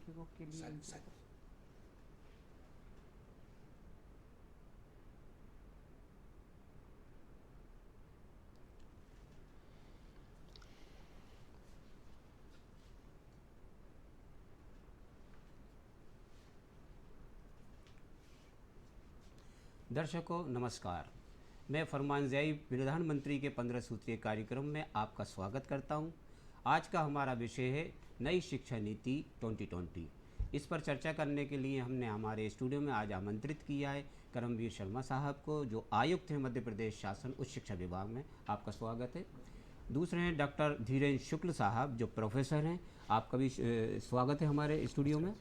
दर्शकों के लिए दर्शकों नमस्कार। मैं फरमान ज़ई प्रधानमंत्री के 15 सूत्रीय कार्यक्रम में आपका स्वागत करता हूं। आज का हमारा विषय है नई शिक्षा नीति 2020। इस पर चर्चा करने के लिए हमने हमारे स्टूडियो में आज आमंत्रित किया है करमवीर शर्मा साहब को, जो आयुक्त हैं मध्य प्रदेश शासन उच्च शिक्षा विभाग में। आपका स्वागत है। दूसरे हैं डॉक्टर धीरेन्द्र शुक्ल साहब, जो प्रोफेसर हैं। आपका भी स्वागत है हमारे स्टूडियो में।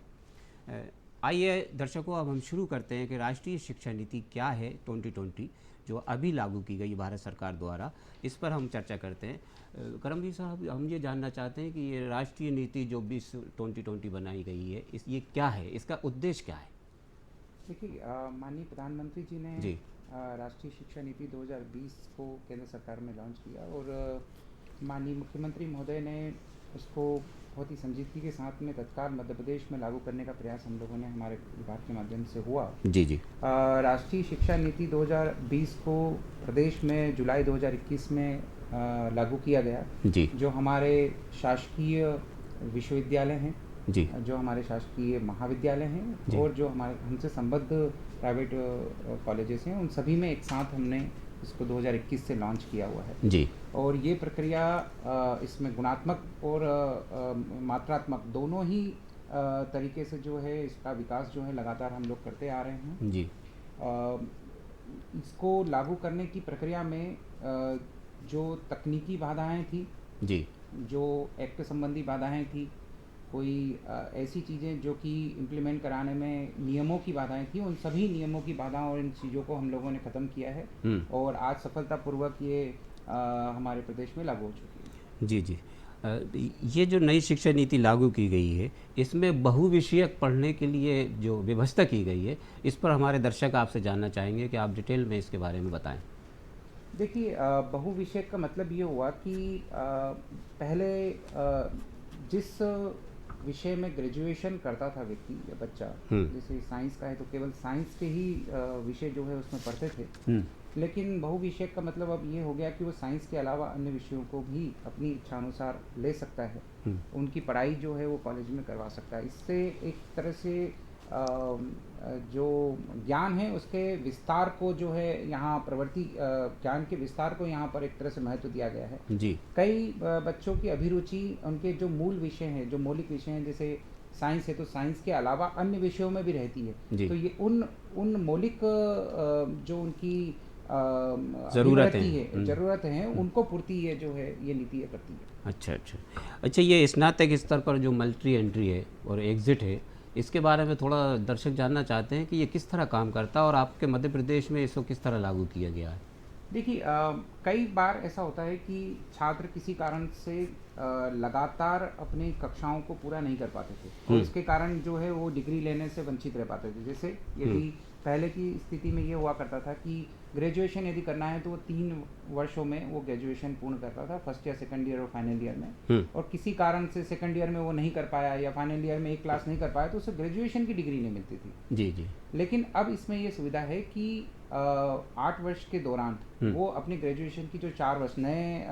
आइए दर्शकों, अब हम शुरू करते हैं कि राष्ट्रीय शिक्षा नीति क्या है 2020, जो अभी लागू की गई भारत सरकार द्वारा। इस पर हम चर्चा करते हैं। करमवीर साहब, हम ये जानना चाहते हैं कि ये राष्ट्रीय नीति जो 2020 बनाई गई है, ये क्या है, इसका उद्देश्य क्या है? देखिए, माननीय प्रधानमंत्री जी ने जी राष्ट्रीय शिक्षा नीति 2020 को केंद्र सरकार में लॉन्च किया और माननीय मुख्यमंत्री महोदय ने उसको बहुत ही संजीदगी के साथ में तत्काल मध्य प्रदेश में लागू करने का प्रयास हम लोगों ने हमारे विभाग के माध्यम से हुआ। जी राष्ट्रीय शिक्षा नीति 2020 को प्रदेश में जुलाई 2021 में लागू किया गया। जी जो हमारे शासकीय विश्वविद्यालय हैं, जी जो हमारे शासकीय महाविद्यालय हैं और जो हमारे हमसे संबद्ध प्राइवेट कॉलेजेस हैं, उन सभी में एक साथ हमने इसको 2021 से लॉन्च किया हुआ है। जी और ये प्रक्रिया इसमें गुणात्मक और मात्रात्मक दोनों ही तरीके से जो है इसका विकास जो है लगातार हम लोग करते आ रहे हैं। जी इसको लागू करने की प्रक्रिया में जो तकनीकी बाधाएं थी, जी जो एक्ट संबंधी बाधाएं थी, कोई ऐसी चीज़ें जो कि इम्प्लीमेंट कराने में नियमों की बाधाएं थी, उन सभी नियमों की बाधाओं और इन चीज़ों को हम लोगों ने ख़त्म किया है और आज सफलतापूर्वक ये हमारे प्रदेश में लागू हो चुकी है। जी जी ये जो नई शिक्षा नीति लागू की गई है, इसमें बहुविषयक पढ़ने के लिए जो व्यवस्था की गई है, इस पर हमारे दर्शक आपसे जानना चाहेंगे कि आप डिटेल में इसके बारे में बताएं। देखिए, बहुविषयक का मतलब ये हुआ कि पहले जिस विषय में ग्रेजुएशन करता था व्यक्ति या बच्चा, जैसे साइंस का है तो केवल साइंस के ही विषय जो है उसमें पढ़ते थे। लेकिन बहुविषयक का मतलब अब ये हो गया कि वो साइंस के अलावा अन्य विषयों को भी अपनी इच्छानुसार ले सकता है। उनकी पढ़ाई जो है वो कॉलेज में करवा सकता है। इससे एक तरह से जो ज्ञान है उसके विस्तार को जो है यहाँ प्रवृत्ति ज्ञान के विस्तार को यहाँ पर एक तरह से महत्व दिया गया है। जी कई बच्चों की अभिरुचि उनके जो मूल विषय हैं, जो मौलिक विषय हैं, जैसे साइंस है तो साइंस के अलावा अन्य विषयों में भी रहती है। तो ये उन मौलिक जो उनकी ज़रूरत है उनको पूर्ति ये जो है ये नीति ये करती है। अच्छा, ये स्नातक स्तर पर जो मल्टी एंट्री है और एग्ज़िट है, इसके बारे में थोड़ा दर्शक जानना चाहते हैं कि ये किस तरह काम करता है और आपके मध्य प्रदेश में इसको किस तरह लागू किया गया है। देखिए, कई बार ऐसा होता है कि छात्र किसी कारण से लगातार अपनी कक्षाओं को पूरा नहीं कर पाते थे और इसके कारण जो है वो डिग्री लेने से वंचित रह पाते थे। जैसे यदि पहले की स्थिति में ये हुआ करता था कि ग्रेजुएशन यदि करना है तो वो 3 वर्षों में वो ग्रेजुएशन पूर्ण करता था, फर्स्ट ईयर, सेकंड ईयर और फाइनल ईयर में। और किसी कारण से सेकंड ईयर में वो नहीं कर पाया या फाइनल ईयर में एक क्लास नहीं कर पाया तो उसे ग्रेजुएशन की डिग्री नहीं मिलती थी। जी लेकिन अब इसमें ये सुविधा है कि 8 वर्ष के दौरान वो अपनी ग्रेजुएशन की जो 4 वर्ष नए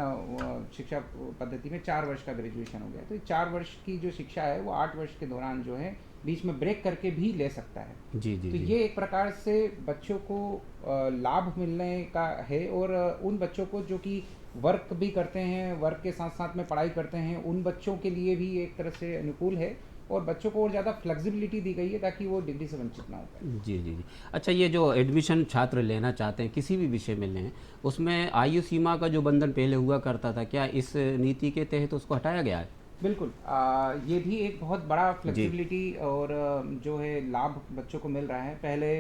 शिक्षा पद्धति में 4 वर्ष का ग्रेजुएशन हो गया, तो 4 वर्ष की जो शिक्षा है वो 8 वर्ष के दौरान जो है बीच में ब्रेक करके भी ले सकता है। तो ये एक प्रकार से बच्चों को लाभ मिलने का है और उन बच्चों को जो कि वर्क भी करते हैं, वर्क के साथ साथ में पढ़ाई करते हैं, उन बच्चों के लिए भी एक तरह से अनुकूल है और बच्चों को और ज़्यादा फ्लेक्सिबिलिटी दी गई है ताकि वो डिग्री से वंचित ना हो पाए। जी अच्छा, ये जो एडमिशन छात्र लेना चाहते हैं किसी भी विषय में लें, उसमें आयु सीमा का जो बंधन पहले हुआ करता था, क्या इस नीति के तहत उसको हटाया गया है? बिल्कुल, ये भी एक बहुत बड़ा फ्लेक्सिबिलिटी और जो है लाभ बच्चों को मिल रहा है। पहले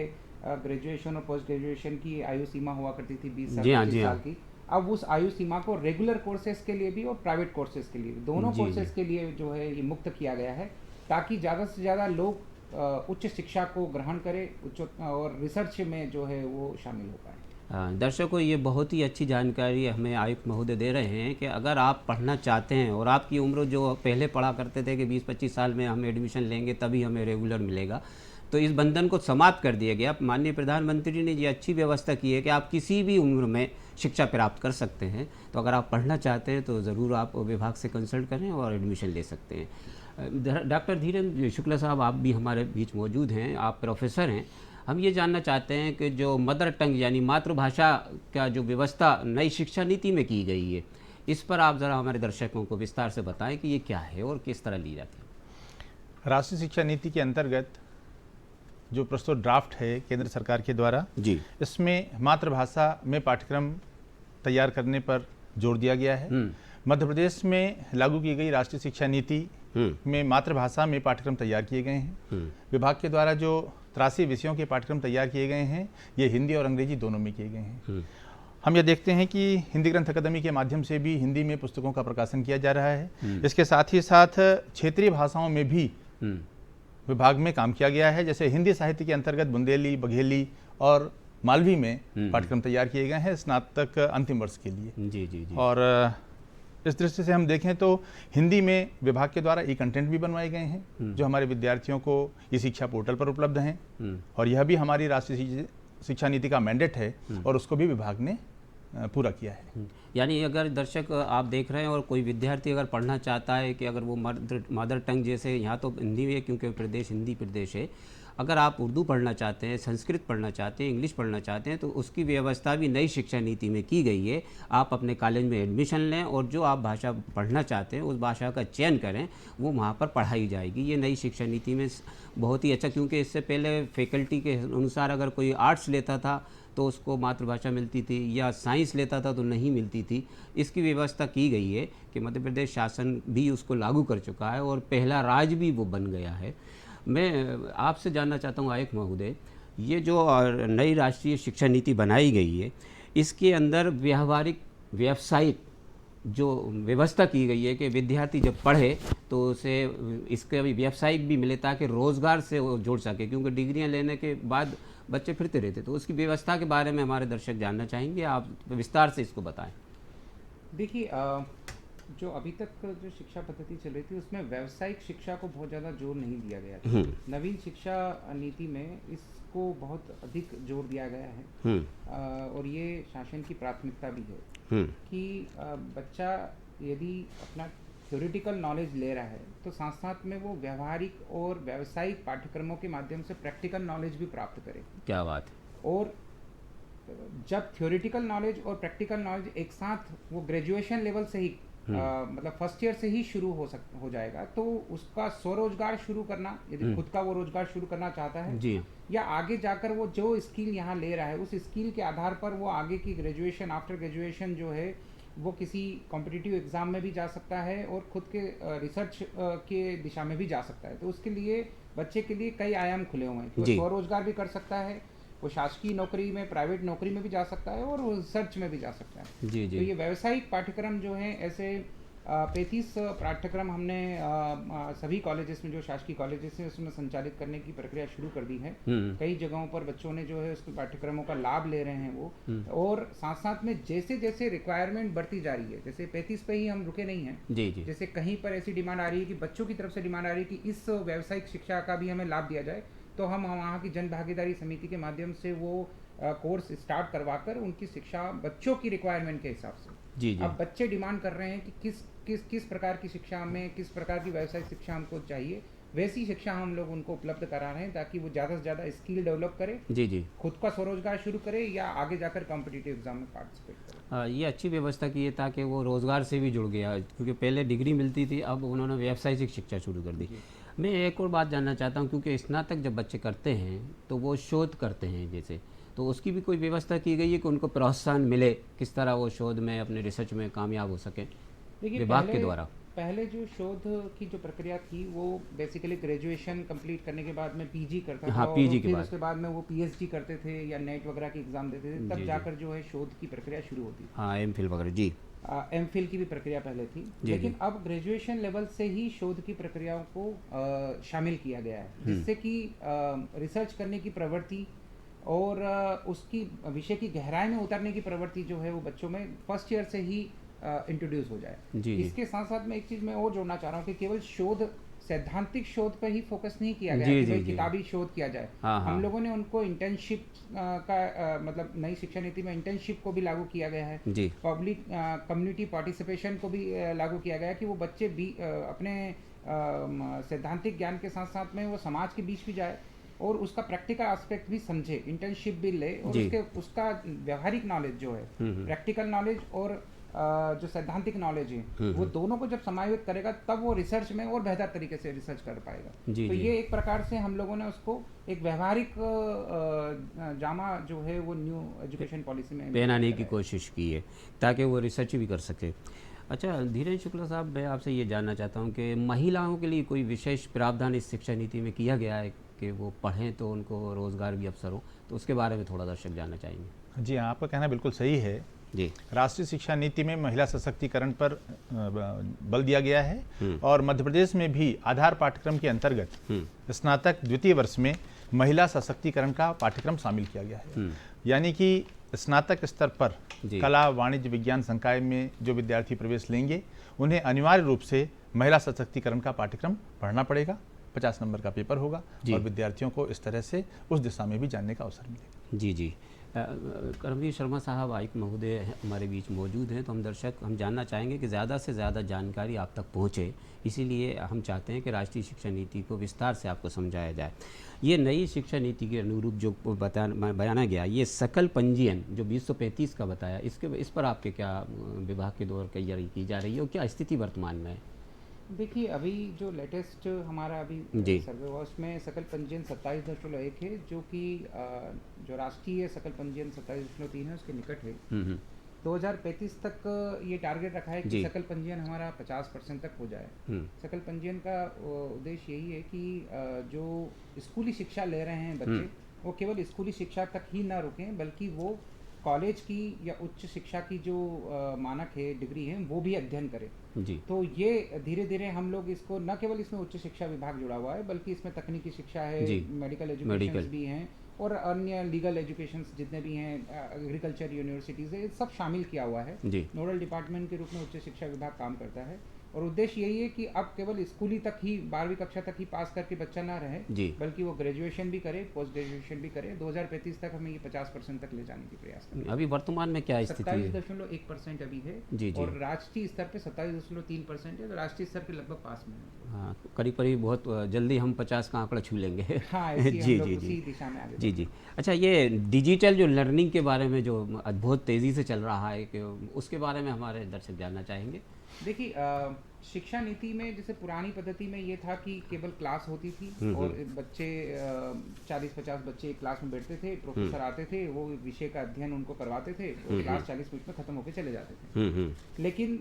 ग्रेजुएशन और पोस्ट ग्रेजुएशन की आयु सीमा हुआ करती थी 20 साल 25 साल की। अब उस आयु सीमा को रेगुलर कोर्सेज के लिए भी और प्राइवेट कोर्सेज के लिए भी, दोनों कोर्सेज के लिए जो है ये मुक्त किया गया है ताकि ज़्यादा से ज़्यादा लोग उच्च शिक्षा को ग्रहण करें, उच्च और रिसर्च में जो है वो शामिल हो पाए। दर्शकों, ये बहुत ही अच्छी जानकारी हमें आयुक्त महोदय दे रहे हैं कि अगर आप पढ़ना चाहते हैं और आपकी उम्र जो पहले पढ़ा करते थे कि 20-25 साल में हम एडमिशन लेंगे तभी हमें रेगुलर मिलेगा, तो इस बंधन को समाप्त कर दिया गया। माननीय प्रधानमंत्री ने ये अच्छी व्यवस्था की है कि आप किसी भी उम्र में शिक्षा प्राप्त कर सकते हैं। तो अगर आप पढ़ना चाहते हैं तो ज़रूर आप विभाग से कंसल्ट करें और एडमिशन ले सकते हैं। डॉक्टर धीरेन्द्र शुक्ला साहब, आप भी हमारे बीच मौजूद हैं, आप प्रोफेसर हैं। हम ये जानना चाहते हैं कि जो मदर टंग यानी मातृभाषा का जो व्यवस्था नई शिक्षा नीति में की गई है, इस पर आप ज़रा हमारे दर्शकों को विस्तार से बताएं कि ये क्या है और किस तरह ली जाती है। राष्ट्रीय शिक्षा नीति के अंतर्गत जो प्रस्तुत ड्राफ्ट है केंद्र सरकार के द्वारा जी, इसमें मातृभाषा में पाठ्यक्रम तैयार करने पर जोर दिया गया है। मध्य प्रदेश में लागू की गई राष्ट्रीय शिक्षा नीति में मातृभाषा में पाठ्यक्रम तैयार किए गए हैं। विभाग के द्वारा जो 83 विषयों के पाठ्यक्रम तैयार किए गए हैं, ये हिंदी और अंग्रेजी दोनों में किए गए हैं। हम ये देखते हैं कि हिंदी ग्रंथ अकादमी के माध्यम से भी हिंदी में पुस्तकों का प्रकाशन किया जा रहा है। इसके साथ ही साथ क्षेत्रीय भाषाओं में भी विभाग में काम किया गया है। जैसे हिंदी साहित्य के अंतर्गत बुंदेली, बघेली और मालवी में पाठ्यक्रम तैयार किए गए हैं स्नातक अंतिम वर्ष के लिए। जी। और इस दृष्टि से हम देखें तो हिंदी में विभाग के द्वारा ई कंटेंट भी बनवाए गए हैं जो हमारे विद्यार्थियों को ई शिक्षा पोर्टल पर उपलब्ध हैं। और यह भी हमारी राष्ट्रीय शिक्षा नीति का मैंडेट है और उसको भी विभाग ने पूरा किया है। यानी अगर दर्शक आप देख रहे हैं और कोई विद्यार्थी अगर पढ़ना चाहता है कि अगर वो मदर टंग, जैसे यहाँ तो हिंदी है क्योंकि प्रदेश हिंदी प्रदेश है, अगर आप उर्दू पढ़ना चाहते हैं, संस्कृत पढ़ना चाहते हैं, इंग्लिश पढ़ना चाहते हैं, तो उसकी व्यवस्था भी नई शिक्षा नीति में की गई है। आप अपने कॉलेज में एडमिशन लें और जो आप भाषा पढ़ना चाहते हैं उस भाषा का चयन करें, वो वहाँ पर पढ़ाई जाएगी। ये नई शिक्षा नीति में बहुत ही अच्छा, क्योंकि इससे पहले फैकल्टी के अनुसार अगर कोई आर्ट्स लेता था तो उसको मातृभाषा मिलती थी या साइंस लेता था तो नहीं मिलती थी। इसकी व्यवस्था की गई है कि मध्य प्रदेश शासन भी उसको लागू कर चुका है और पहला राज्य भी वो बन गया है। मैं आपसे जानना चाहता हूँ आयुक्त महोदय, ये जो नई राष्ट्रीय शिक्षा नीति बनाई गई है, इसके अंदर व्यावसायिक जो व्यवस्था की गई है कि विद्यार्थी जब पढ़े तो उसे इसके भी व्यावसायिक भी मिले ताकि रोज़गार से वो जुड़ सके, क्योंकि डिग्रियां लेने के बाद बच्चे फिरते रहते। तो उसकी व्यवस्था के बारे में हमारे दर्शक जानना चाहेंगे, आप विस्तार से इसको बताएं। देखिए, जो अभी तक जो शिक्षा पद्धति चल रही थी उसमें व्यावसायिक शिक्षा को बहुत ज़्यादा जोर नहीं दिया गया था। नवीन शिक्षा नीति में इसको बहुत अधिक जोर दिया गया है और ये शासन की प्राथमिकता भी है कि बच्चा यदि अपना थ्योरेटिकल नॉलेज ले रहा है तो साथ साथ में वो व्यवहारिक और व्यावसायिक पाठ्यक्रमों के माध्यम से प्रैक्टिकल नॉलेज भी प्राप्त करे। क्या बात है। और जब थ्योरेटिकल नॉलेज और प्रैक्टिकल नॉलेज एक साथ वो ग्रेजुएशन लेवल से ही मतलब फर्स्ट ईयर से ही शुरू हो जाएगा, तो उसका स्वरोजगार शुरू करना, यदि खुद का वो रोजगार शुरू करना चाहता है जी, या आगे जाकर वो जो स्किल यहाँ ले रहा है उस स्किल के आधार पर वो आगे की ग्रेजुएशन, आफ्टर ग्रेजुएशन जो है वो किसी कॉम्पिटिटिव एग्जाम में भी जा सकता है और खुद के रिसर्च के दिशा में भी जा सकता है। तो उसके लिए बच्चे के लिए कई आयाम खुले हुए हैं। वो स्वरोजगार भी कर सकता है, वो शासकीय नौकरी में, प्राइवेट नौकरी में भी जा सकता है और रिसर्च में भी जा सकता है। जी। तो ये व्यावसायिक पाठ्यक्रम जो है ऐसे 35 पाठ्यक्रम हमने सभी कॉलेजेस में, जो शासकीय कॉलेजेस हैं उसमें संचालित करने की प्रक्रिया शुरू कर दी है। कई जगहों पर बच्चों ने जो है उस पाठ्यक्रमों का लाभ ले रहे हैं वो। और साथ साथ में जैसे जैसे रिक्वायरमेंट बढ़ती जा रही है, जैसे 35 पे ही हम रुके नहीं हैं जी। जैसे कहीं पर ऐसी डिमांड आ रही है कि बच्चों की तरफ से डिमांड आ रही है कि इस व्यावसायिक शिक्षा का भी हमें लाभ दिया जाए, तो हम वहाँ की जन भागीदारी समिति के माध्यम से वो कोर्स स्टार्ट करवाकर उनकी शिक्षा बच्चों की रिक्वायरमेंट के हिसाब से जी। अब बच्चे डिमांड कर रहे हैं कि किस प्रकार की शिक्षा हमें, किस प्रकार की व्यावसायिक शिक्षा हमको चाहिए, वैसी शिक्षा हम लोग उनको उपलब्ध करा रहे हैं ताकि वो ज़्यादा से ज़्यादा स्किल डेवलप करे जी, खुद का स्वरोजगार शुरू करे या आगे जाकर कॉम्पिटिटिव एग्जाम में पार्टिसिपेट करे। ये अच्छी व्यवस्था की है ताकि वो रोज़गार से भी जुड़ गया, क्योंकि पहले डिग्री मिलती थी, अब उन्होंने व्यावसायिक शिक्षा शुरू कर दी। मैं एक और बात जानना चाहता हूँ, क्योंकि स्नातक जब बच्चे करते हैं तो वो शोध करते हैं जैसे, तो उसकी भी कोई व्यवस्था की गई है कि उनको प्रोत्साहन मिले, किस तरह वो शोध में, अपने रिसर्च में कामयाब हो सके विभाग के द्वारा? पहले जो शोध की जो प्रक्रिया थी वो बेसिकली ग्रेजुएशन कंप्लीट करने के बाद में पीजी करता था। पीजी के बाद उसके बाद में वो पीएचडी करते थे या नेट वगैरह की एग्जाम देते थे, तब जाकर जो है शोध की प्रक्रिया शुरू होती थी। एमफिल वगैरह जी, एमफिल की भी प्रक्रिया पहले थी, लेकिन अब ग्रेजुएशन लेवल से ही शोध की प्रक्रियाओं को शामिल किया गया है, जिससे कि रिसर्च करने की प्रवृत्ति और उसकी विषय की गहराई में उतरने की प्रवृत्ति जो है वो बच्चों में फर्स्ट ईयर से ही इंट्रोड्यूस हो जाए। इसके साथ साथ मैं एक चीज़ मैं और जोड़ना चाह रहा हूँ कि केवल शोध, सैद्धांतिक शोध पर ही फोकस नहीं किया गया कि भाई किताबी शोध किया जाए। हम लोगों ने उनको इंटर्नशिप का मतलब नई शिक्षा नीति में इंटर्नशिप को भी लागू किया गया है, पब्लिक कम्युनिटी पार्टिसिपेशन को भी लागू किया गया है कि वो बच्चे भी अपने सैद्धांतिक ज्ञान के साथ साथ में वो समाज के बीच भी जाए और उसका प्रैक्टिकल एस्पेक्ट भी समझे, इंटर्नशिप भी ले और उसका व्यवहारिक नॉलेज जो है, प्रैक्टिकल नॉलेज और जो सैद्धांतिक नॉलेज है वो दोनों को जब समायोजित करेगा तब वो रिसर्च में और बेहतर तरीके से रिसर्च कर पाएगा। तो ये एक प्रकार से हम लोगों ने उसको एक व्यवहारिक जामा जो है वो न्यू एजुकेशन पॉलिसी में पहनाने की कोशिश की है ताकि वो रिसर्च भी कर सके। अच्छा धीरेन्द्र शुक्ला साहब, मैं आपसे ये जानना चाहता हूँ कि महिलाओं के लिए कोई विशेष प्रावधान इस शिक्षा नीति में किया गया है कि वो पढ़ें तो उनको रोज़गार भी अवसर हो, तो उसके बारे में थोड़ा दर्शक जानना चाहेंगे। जी, आपका कहना बिल्कुल सही है जी। राष्ट्रीय शिक्षा नीति में महिला सशक्तिकरण पर बल दिया गया है और मध्य प्रदेश में भी आधार पाठ्यक्रम के अंतर्गत स्नातक द्वितीय वर्ष में महिला सशक्तिकरण का पाठ्यक्रम शामिल किया गया है। यानी कि स्नातक स्तर पर कला, वाणिज्य, विज्ञान संकाय में जो विद्यार्थी प्रवेश लेंगे उन्हें अनिवार्य रूप से महिला सशक्तिकरण का पाठ्यक्रम पढ़ना पड़ेगा। 50 नंबर का पेपर होगा और विद्यार्थियों को इस तरह से उस दिशा में भी जानने का अवसर मिलेगा। जी जी। करमवीर शर्मा साहब आयुक्त महोदय हमारे बीच मौजूद हैं, तो हम जानना चाहेंगे कि ज़्यादा से ज़्यादा जानकारी आप तक पहुँचे, इसीलिए हम चाहते हैं कि राष्ट्रीय शिक्षा नीति को विस्तार से आपको समझाया जाए। ये नई शिक्षा नीति के अनुरूप जो बयाना गया, ये सकल पंजीयन जो 2035 का बताया, इस पर आपके क्या विभाग के द्वारा तैयारी की जा रही है और क्या स्थिति वर्तमान में है? देखिए, अभी जो लेटेस्ट हमारा अभी सर्वे हुआ उसमें सकल पंजीयन 27.1 है, जो कि जो राष्ट्रीय सकल पंजीयन 27.3 है उसके निकट है। 2035 तक ये टारगेट रखा है कि सकल पंजीयन हमारा 50% तक हो जाए। सकल पंजीयन का उद्देश्य यही है कि जो स्कूली शिक्षा ले रहे हैं बच्चे वो केवल स्कूली शिक्षा तक ही ना रुकें, बल्कि वो कॉलेज की या उच्च शिक्षा की जो मानक है, डिग्री है, वो भी अध्ययन करें। जी। तो ये धीरे धीरे हम लोग इसको न केवल इसमें उच्च शिक्षा विभाग जुड़ा हुआ है, बल्कि इसमें तकनीकी शिक्षा है, मेडिकल एजुकेशन भी हैं और अन्य लीगल एजुकेशन जितने भी हैं, एग्रीकल्चर यूनिवर्सिटीज़ है, सब शामिल किया हुआ है। नोडल डिपार्टमेंट के रूप में उच्च शिक्षा विभाग काम करता है और उद्देश्य यही है कि अब केवल स्कूली तक ही 12वीं कक्षा तक ही पास करके बच्चा ना रहे, बल्कि वो ग्रेजुएशन भी करे, पोस्ट ग्रेजुएशन भी करे। 2035 तक हमें ये 50% तक ले जाने की प्रयास करें। अभी वर्तमान में क्या स्थिति है? 27.1% अभी है और राष्ट्रीय स्तर पे 27.3% है, तो राष्ट्रीय स्तर पे लगभग पास में है। हाँ, करीब करीब बहुत जल्दी हम 50 का आंकड़ा छू लेंगे। हाँ, जी उसी दिशा में आगे। जी। अच्छा, ये डिजिटल जो लर्निंग के बारे में जो बहुत तेज़ी से चल रहा है, कि उसके बारे में हमारे दर्शक जानना चाहेंगे। देखिए, शिक्षा नीति में जैसे पुरानी पद्धति में ये था कि केवल क्लास होती थी और बच्चे 40-50 बच्चे एक क्लास में बैठते थे, प्रोफेसर आते थे, वो विषय का अध्ययन उनको करवाते थे और क्लास 40 मिनट में खत्म होकर चले जाते थे। लेकिन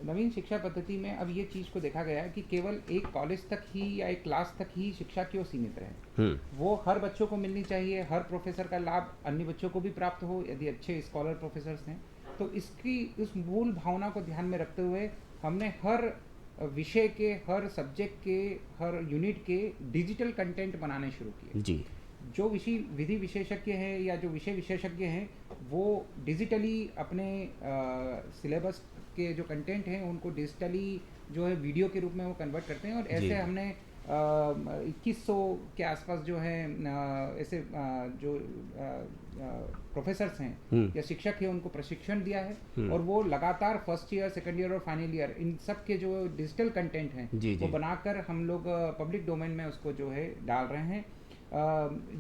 नवीन शिक्षा पद्धति में अब ये चीज़ को देखा गया है कि केवल एक कॉलेज तक ही या एक क्लास तक ही शिक्षा क्यों सीमित रहे, वो हर बच्चों को मिलनी चाहिए। हर प्रोफेसर का लाभ अन्य बच्चों को भी प्राप्त हो यदि अच्छे स्कॉलर प्रोफेसर्स हैं। तो इसकी उस मूल भावना को ध्यान में रखते हुए हमने हर विषय के, हर सब्जेक्ट के, हर यूनिट के डिजिटल कंटेंट बनाने शुरू किए। जी। जो विधि विशेषज्ञ हैं या जो विषय विशेषज्ञ हैं वो डिजिटली अपने सिलेबस के जो कंटेंट हैं उनको डिजिटली जो है वीडियो के रूप में वो कन्वर्ट करते हैं और ऐसे हमने 2100 के आसपास जो है ऐसे जो प्रोफेसर्स हैं या शिक्षक हैं उनको प्रशिक्षण दिया है और वो लगातार फर्स्ट ईयर, सेकंड ईयर और फाइनल ईयर इन सब के जो डिजिटल कंटेंट हैं वो बनाकर हम लोग पब्लिक डोमेन में उसको जो है डाल रहे हैं।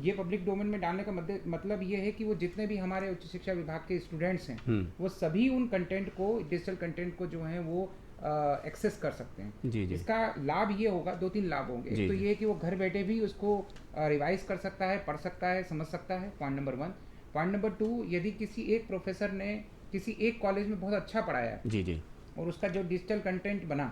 ये पब्लिक डोमेन में डालने का मतलब ये है कि वो जितने भी हमारे उच्च शिक्षा विभाग के स्टूडेंट्स हैं वो सभी उन कंटेंट को, डिजिटल कंटेंट को जो है वो एक्सेस कर सकते हैं। जी। इसका लाभ ये होगा, 2-3 लाभ होंगे। एक तो ये कि वो घर बैठे भी उसको रिवाइज कर सकता है, पढ़ सकता है, समझ सकता है, पॉइंट नंबर 1। पॉइंट नंबर 2, यदि किसी एक प्रोफेसर ने किसी एक कॉलेज में बहुत अच्छा पढ़ाया है और उसका जो डिजिटल कंटेंट बना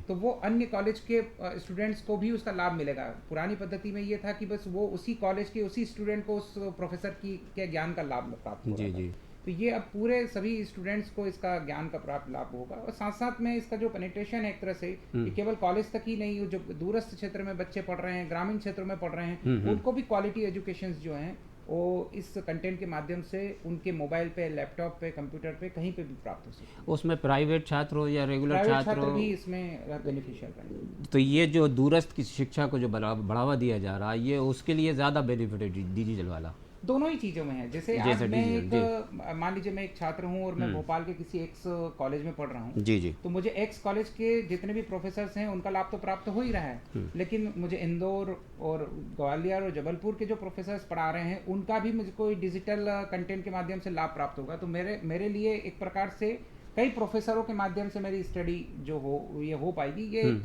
तो वो अन्य कॉलेज के स्टूडेंट्स को भी उसका लाभ मिलेगा। पुरानी पद्धति में ये था कि बस वो उसी कॉलेज के उसी स्टूडेंट को उस प्रोफेसर के ज्ञान का लाभ प्राप्त होगा। तो ये अब पूरे सभी स्टूडेंट्स को इसका ज्ञान का प्राप्त लाभ होगा और साथ साथ में इसका जो पेनिट्रेशन है एक तरह से कि केवल कॉलेज तक ही नहीं, जो दूरस्थ क्षेत्र में बच्चे पढ़ रहे हैं, ग्रामीण क्षेत्रों में पढ़ रहे हैं, उनको भी क्वालिटी एजुकेशन जो हैं वो इस कंटेंट के माध्यम से उनके मोबाइल पे, लैपटॉप पे, कंप्यूटर पे, कहीं पे भी प्राप्त हो सकते। उसमें प्राइवेट छात्र हो या रेगुलर छात्र हो, भी इसमें बेनिफिशियल रहेंगे। तो ये जो दूरस्थ की शिक्षा को जो बढ़ावा दिया जा रहा है, ये उसके लिए ज़्यादा बेनिफिट है डिजिटल वाला। दोनों ही चीज़ों में है। जैसे आज मैं एक, मान लीजिए मैं एक छात्र हूँ और मैं भोपाल के किसी एक्स कॉलेज में पढ़ रहा हूँ, जी जी, तो मुझे एक्स कॉलेज के जितने भी प्रोफेसर्स हैं उनका लाभ तो प्राप्त हो ही रहा है, लेकिन मुझे इंदौर और ग्वालियर और जबलपुर के जो प्रोफेसर्स पढ़ा रहे हैं उनका भी मुझको डिजिटल कंटेंट के माध्यम से लाभ प्राप्त होगा। तो मेरे लिए एक प्रकार से कई प्रोफेसरों के माध्यम से मेरी स्टडी जो हो ये हो पाएगी। ये एक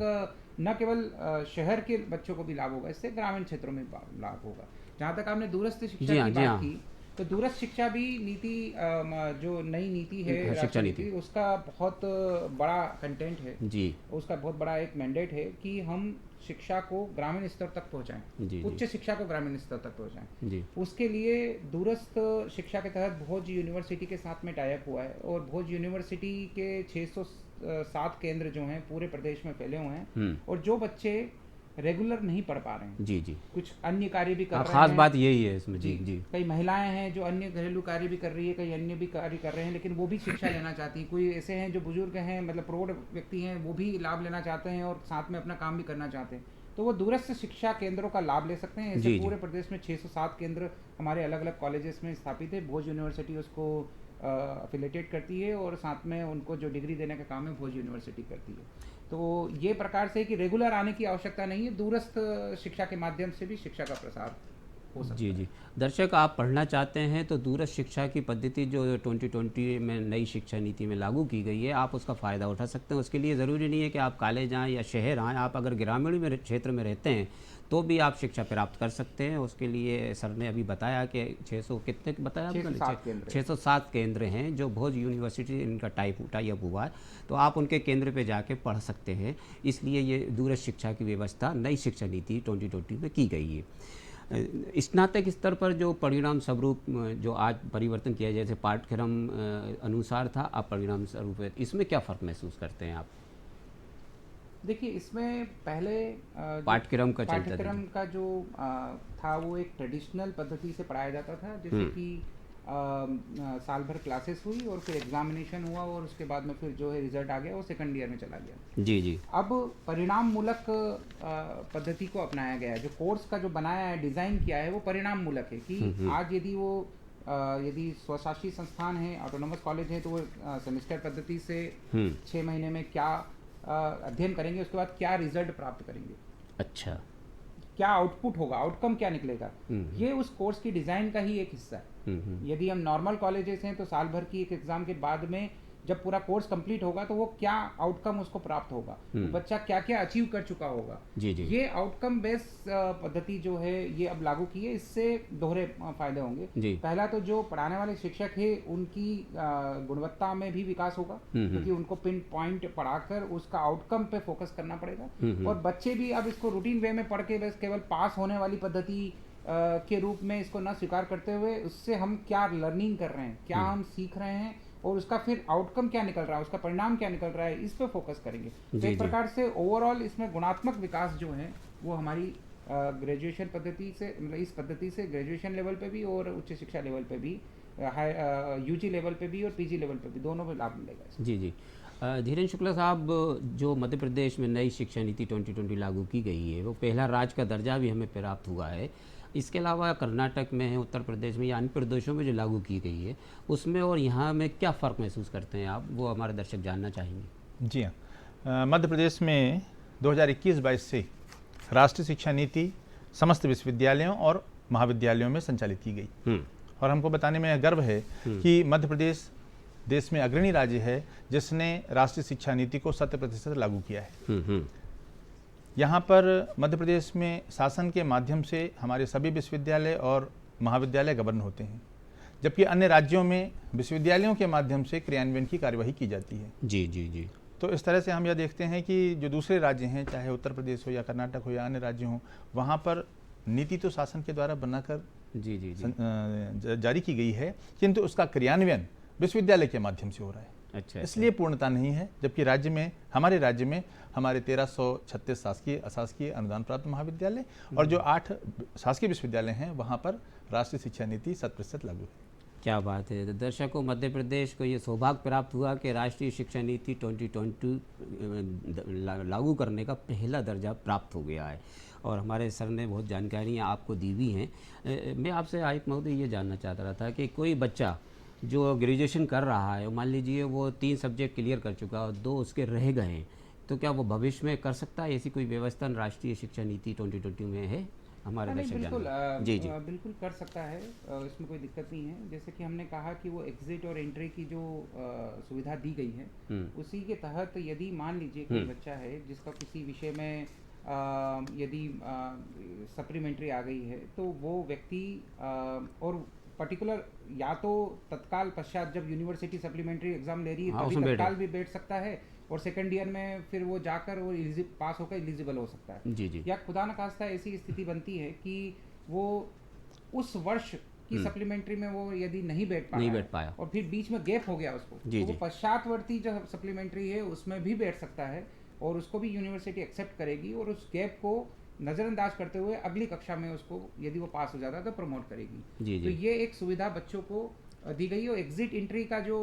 न केवल शहर के बच्चों को भी लाभ होगा, इससे ग्रामीण क्षेत्रों में लाभ होगा। जहाँ तक आपने दूरस्थ शिक्षा की बात की, तो दूरस्थ शिक्षा भी नीति, जो नई नीति है शिक्षा नीति, उसका बहुत बड़ा कंटेंट है जी, उसका बहुत बड़ा एक मैंडेट है कि हम शिक्षा को ग्रामीण स्तर तक पहुंचाएं, उच्च शिक्षा को ग्रामीण स्तर तक पहुंचाएं जी। उसके लिए दूरस्थ शिक्षा के तहत भोज यूनिवर्सिटी के साथ में टाई अप हुआ है और भोज यूनिवर्सिटी के 607 केंद्र जो हैं पूरे प्रदेश में फैले हुए हैं, और जो बच्चे रेगुलर नहीं पढ़ पा रहे हैं जी जी, कुछ अन्य कार्य भी कर रहे हैं, खास बात यही है इसमें जी जी, कई महिलाएं हैं जो अन्य घरेलू कार्य भी कर रही है, कई अन्य भी कार्य कर रहे हैं, लेकिन वो भी शिक्षा लेना चाहती हैं। कोई ऐसे हैं जो बुजुर्ग हैं, मतलब प्रौढ़ व्यक्ति हैं, वो भी लाभ लेना चाहते हैं और साथ में अपना काम भी करना चाहते हैं, तो वो दूरस्थ शिक्षा केंद्रों का लाभ ले सकते हैं। ऐसे पूरे प्रदेश में 607 केंद्र हमारे अलग अलग कॉलेजेस में स्थापित है। भोज यूनिवर्सिटी उसको अफिलेटेड करती है और साथ में उनको जो डिग्री देने का काम है भोज यूनिवर्सिटी करती है। तो ये प्रकार से कि रेगुलर आने की आवश्यकता नहीं है, दूरस्थ शिक्षा के माध्यम से भी शिक्षा का प्रसार हो सकता है। जी जी, दर्शक आप पढ़ना चाहते हैं तो दूरस्थ शिक्षा की पद्धति जो 2020 में नई शिक्षा नीति में लागू की गई है, आप उसका फ़ायदा उठा सकते हैं। उसके लिए ज़रूरी नहीं है कि आप कॉलेज आएँ या शहर आएँ, आप अगर ग्रामीण क्षेत्र में रहते हैं तो भी आप शिक्षा प्राप्त कर सकते हैं। उसके लिए सर ने अभी बताया कि 600 कितने बताया आपने, 607 केंद्र हैं जो भोज यूनिवर्सिटी इनका टाई अप हुआ है, तो आप उनके केंद्र पे जाके पढ़ सकते हैं। इसलिए ये दूरस्थ शिक्षा की व्यवस्था नई शिक्षा नीति 2020 में की गई है। स्नातक स्तर पर जो परिणाम स्वरूप जो आज परिवर्तन किया, जैसे पाठ्यक्रम अनुसार था, अब परिणाम स्वरूप है, इसमें क्या फ़र्क महसूस करते हैं आप? देखिए, इसमें पहले पाठ्यक्रम का जो था वो एक ट्रेडिशनल पद्धति से पढ़ाया जाता था, जैसे कि साल भर क्लासेस हुई और फिर एग्जामिनेशन हुआ और उसके बाद में फिर जो है रिजल्ट आ गया, वो सेकंड ईयर में चला गया जी जी। अब परिणाम मूलक पद्धति को अपनाया गया है। जो कोर्स का जो बनाया है, डिज़ाइन किया है, वो परिणाम मूलक है कि आज यदि स्वशासी संस्थान है, ऑटोनोमस कॉलेज है, तो वो सेमेस्टर पद्धति से 6 महीने में क्या अध्ययन करेंगे, उसके बाद क्या रिजल्ट प्राप्त करेंगे, अच्छा क्या आउटपुट होगा, आउटकम क्या निकलेगा, ये उस कोर्स की डिज़ाइन का ही एक हिस्सा है। यदि हम नॉर्मल कॉलेजेस हैं तो साल भर की एक एग्जाम के बाद में जब पूरा कोर्स कंप्लीट होगा तो वो क्या आउटकम उसको प्राप्त होगा, तो बच्चा क्या क्या अचीव कर चुका होगा जी जी। ये आउटकम बेस्ड पद्धति जो है ये अब लागू की है। इससे दोहरे फायदे होंगे। पहला तो जो पढ़ाने वाले शिक्षक है उनकी गुणवत्ता में भी विकास होगा, क्योंकि उनको पिन पॉइंट पढ़ाकर उसका आउटकम पे फोकस करना पड़ेगा, और बच्चे भी अब इसको रूटीन वे में पढ़ के बस केवल पास होने वाली पद्धति के रूप में इसको न स्वीकार करते हुए उससे हम क्या लर्निंग कर रहे हैं, क्या हम सीख रहे हैं, और उसका फिर आउटकम क्या निकल रहा है, उसका परिणाम क्या निकल रहा है, इस पे फोकस करेंगे। तो एक प्रकार से ओवरऑल इसमें गुणात्मक विकास जो है वो हमारी ग्रेजुएशन पद्धति से, मतलब इस पद्धति से ग्रेजुएशन लेवल पे भी और उच्च शिक्षा लेवल पे भी, यूजी लेवल पे भी और पीजी लेवल पे भी, दोनों पे लाभ मिलेगा जी जी। धीरेन्द्र शुक्ला साहब, जो मध्य प्रदेश में नई शिक्षा नीति 2020 लागू की गई है, वो पहला राज्य का दर्जा भी हमें प्राप्त हुआ है। इसके अलावा कर्नाटक में है, उत्तर प्रदेश में या अन्य प्रदेशों में जो लागू की गई है, उसमें और यहाँ में क्या फ़र्क महसूस करते हैं आप, वो हमारे दर्शक जानना चाहेंगे। जी हाँ, मध्य प्रदेश में 2021-22 से राष्ट्रीय शिक्षा नीति समस्त विश्वविद्यालयों और महाविद्यालयों में संचालित की गई, और हमको बताने में गर्व है कि मध्य प्रदेश देश में अग्रणी राज्य है जिसने राष्ट्रीय शिक्षा नीति को 100% लागू किया है। यहाँ पर मध्य प्रदेश में शासन के माध्यम से हमारे सभी विश्वविद्यालय और महाविद्यालय गवर्न होते हैं, जबकि अन्य राज्यों में विश्वविद्यालयों के माध्यम से क्रियान्वयन की कार्यवाही की जाती है जी जी जी। तो इस तरह से हम यह देखते हैं कि जो दूसरे राज्य हैं, चाहे उत्तर प्रदेश हो या कर्नाटक हो या अन्य राज्य हों, वहाँ पर नीति तो शासन के द्वारा बनाकर जी जारी की गई है, किंतु उसका क्रियान्वयन विश्वविद्यालय के माध्यम से हो रहा है। अच्छा। इसलिए पूर्णता नहीं है, जबकि राज्य में, हमारे राज्य में हमारे 1336 शासकीय अशासकीय अनुदान प्राप्त महाविद्यालय और जो 8 शासकीय विश्वविद्यालय हैं वहाँ पर राष्ट्रीय शिक्षा नीति 100% लागू है। क्या बात है। तो दर्शकों, मध्य प्रदेश को ये सौभाग्य प्राप्त हुआ कि राष्ट्रीय शिक्षा नीति 2020 लागू करने का पहला दर्जा प्राप्त हो गया है और हमारे सर ने बहुत जानकारियाँ आपको दी हुई हैं। मैं आपसे आयुक्त महोदय ये जानना चाहता रहा था कि कोई बच्चा जो ग्रेजुएशन कर रहा है, मान लीजिए वो 3 सब्जेक्ट क्लियर कर चुका और 2 उसके रह गए हैं, तो क्या वो भविष्य में कर सकता है? ऐसी कोई व्यवस्था राष्ट्रीय शिक्षा नीति 2020 में है? हमारे नहीं, बिल्कुल जी जी बिल्कुल कर सकता है, इसमें कोई दिक्कत नहीं है। जैसे कि हमने कहा कि वो एग्जिट और एंट्री की जो सुविधा दी गई है उसी के तहत यदि मान लीजिए कोई बच्चा है जिसका किसी विषय में यदि सप्लीमेंट्री आ गई है तो वो व्यक्ति और पर्टिकुलर या तो तत्काल पश्चात जब यूनिवर्सिटी सप्लीमेंट्री एग्जाम ले रही है तभी तत्काल भी बैठ सकता है और सेकंड ईयर में फिर वो जाकर वो पास होकर एलिजिबल हो सकता है। जी जी। या खुदा न खास्ता ऐसी स्थिति बनती है कि वो उस वर्ष की सप्लीमेंट्री में वो यदि नहीं बैठ पाया और फिर बीच में गैप हो गया उसको, तो वो पश्चातवर्ती जो सप्लीमेंट्री है उसमें भी बैठ सकता है और उसको भी यूनिवर्सिटी एक्सेप्ट करेगी और उस गैप को नज़रअंदाज करते हुए अगली कक्षा में उसको यदि वो पास हो जाता है तो प्रमोट करेगी। तो ये एक सुविधा बच्चों को दी गई और एग्जिट एंट्री का जो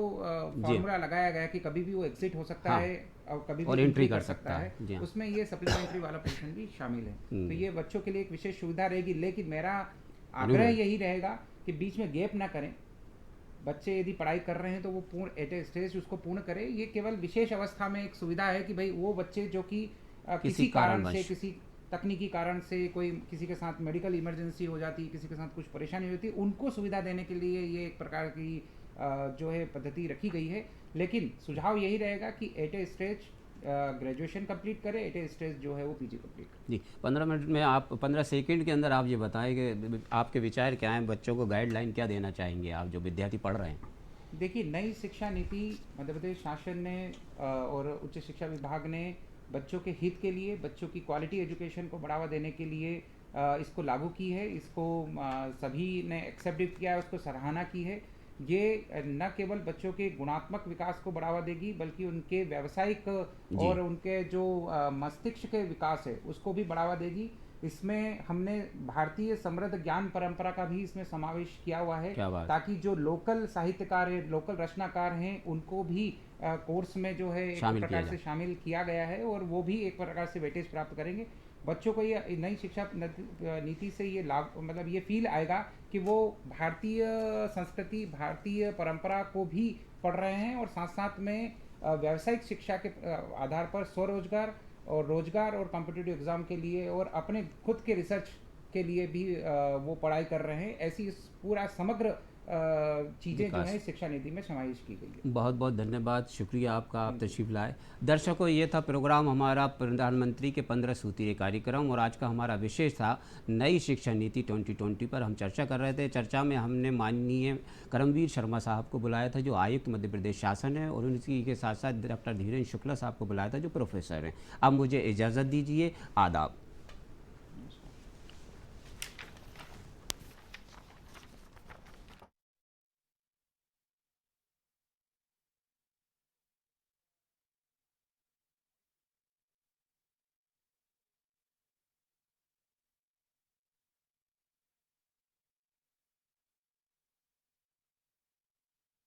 फॉर्मूला लगाया गया कि कभी भी वो एग्जिट हो सकता है और कभी भी एंट्री कर सकता है, उसमें ये सप्लीमेंट्री वाला पोर्शन भी शामिल है। तो ये बच्चों के लिए एक विशेष सुविधा रहेगी, लेकिन मेरा आग्रह यही रहेगा कि बीच में गैप ना करें। बच्चे यदि पढ़ाई कर रहे हैं तो वो पूर्ण एट ए स्टेज उसको पूर्ण करें। ये केवल विशेष अवस्था में एक सुविधा है कि भाई वो बच्चे जो कि किसी कारण से, किसी तकनीकी कारण से, कोई किसी के साथ मेडिकल इमरजेंसी हो जाती है, किसी के साथ कुछ परेशानी होती है, उनको सुविधा देने के लिए ये एक प्रकार की जो है पद्धति रखी गई है। लेकिन सुझाव यही रहेगा कि at a stage graduation complete करें, एट ए स्टेज जो है वो पीजी कंप्लीट करें। जी, 15 मिनट में आप 15 सेकंड के अंदर आप ये बताएं कि आपके विचार क्या हैं, बच्चों को गाइडलाइन क्या देना चाहेंगे आप जो विद्यार्थी पढ़ रहे हैं? देखिए, नई शिक्षा नीति मध्य प्रदेश शासन ने और उच्च शिक्षा विभाग ने बच्चों के हित के लिए, बच्चों की क्वालिटी एजुकेशन को बढ़ावा देने के लिए इसको लागू की है। इसको सभी ने एक्सेप्ट किया है, उसको सराहना की है। ये न केवल बच्चों के गुणात्मक विकास को बढ़ावा देगी बल्कि उनके व्यावसायिक और उनके जो मस्तिष्क के विकास है उसको भी बढ़ावा देगी। इसमें हमने भारतीय समृद्ध ज्ञान परंपरा का भी इसमें समावेश किया हुआ है ताकि जो लोकल साहित्यकार है, लोकल रचनाकार हैं, उनको भी कोर्स में जो है एक प्रकार से शामिल किया गया है और वो भी एक प्रकार से वेटेज प्राप्त करेंगे। बच्चों को ये नई शिक्षा नीति से ये लाभ, मतलब ये फील आएगा कि वो भारतीय संस्कृति, भारतीय परंपरा को भी पढ़ रहे हैं और साथ साथ में व्यावसायिक शिक्षा के आधार पर स्वरोजगार और रोजगार और कॉम्पिटिटिव एग्जाम के लिए और अपने खुद के रिसर्च के लिए भी वो पढ़ाई कर रहे हैं। ऐसी पूरा समग्र चीज़ें जो है शिक्षा नीति में समावेश की गई है। बहुत बहुत धन्यवाद, शुक्रिया आपका, आप तशरीफ लाए। दर्शकों, ये था प्रोग्राम हमारा प्रधानमंत्री के 15 सूत्रीय कार्यक्रम और आज का हमारा विषय था नई शिक्षा नीति 2020 पर हम चर्चा कर रहे थे। चर्चा में हमने माननीय करमवीर शर्मा साहब को बुलाया था जो आयुक्त मध्य प्रदेश शासन है और उनकी के साथ साथ डॉक्टर धीरेन्द्र शुक्ला साहब को बुलाया था जो प्रोफेसर हैं। अब मुझे इजाज़त दीजिए, आदाब।